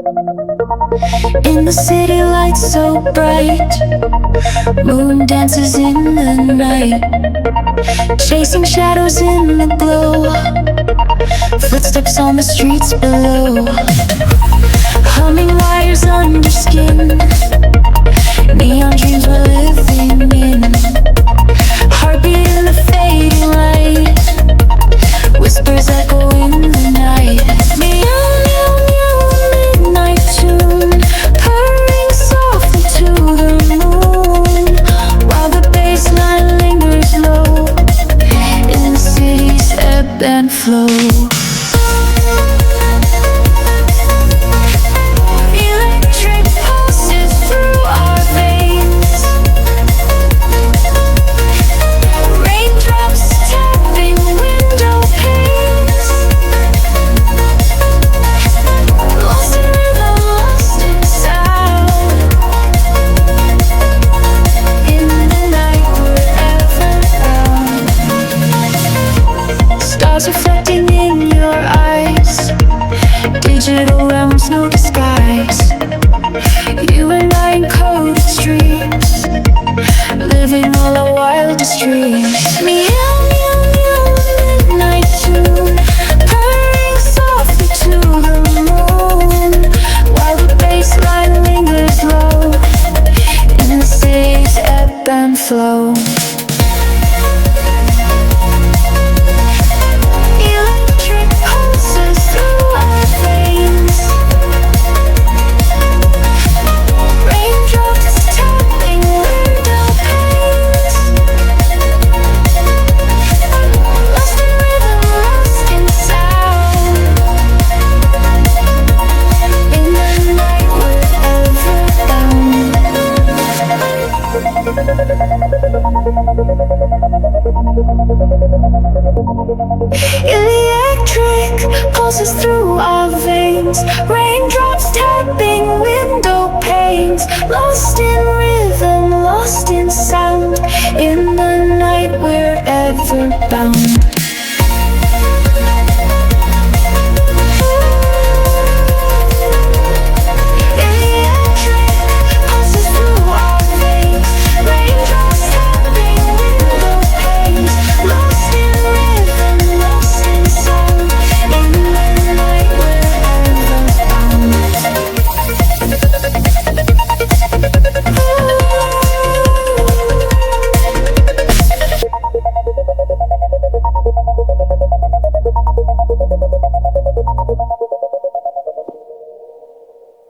In the city lights so bright, moon dances in the night, chasing shadows in the glow, footsteps on the streets below, humming wires under skin, neon dreams we're living in, heartbeat in the fading light, whispers echo in the night. Meow, meow, meow, midnight tune, purring softly to the moon, while the bassline lingers low in the city's ebb and flow. Stars reflecting in your eyes, digital realms, no disguise. You and I in coded streets, living all our wildest dreams. Meow, meow, meow, midnight tune, purring softly to the moon, while the bassline lingers low in the city's ebb and flow. Electric pulses through our veins, raindrops tapping window panes, lost in rhythm, lost in sound. In the night we're ever bound.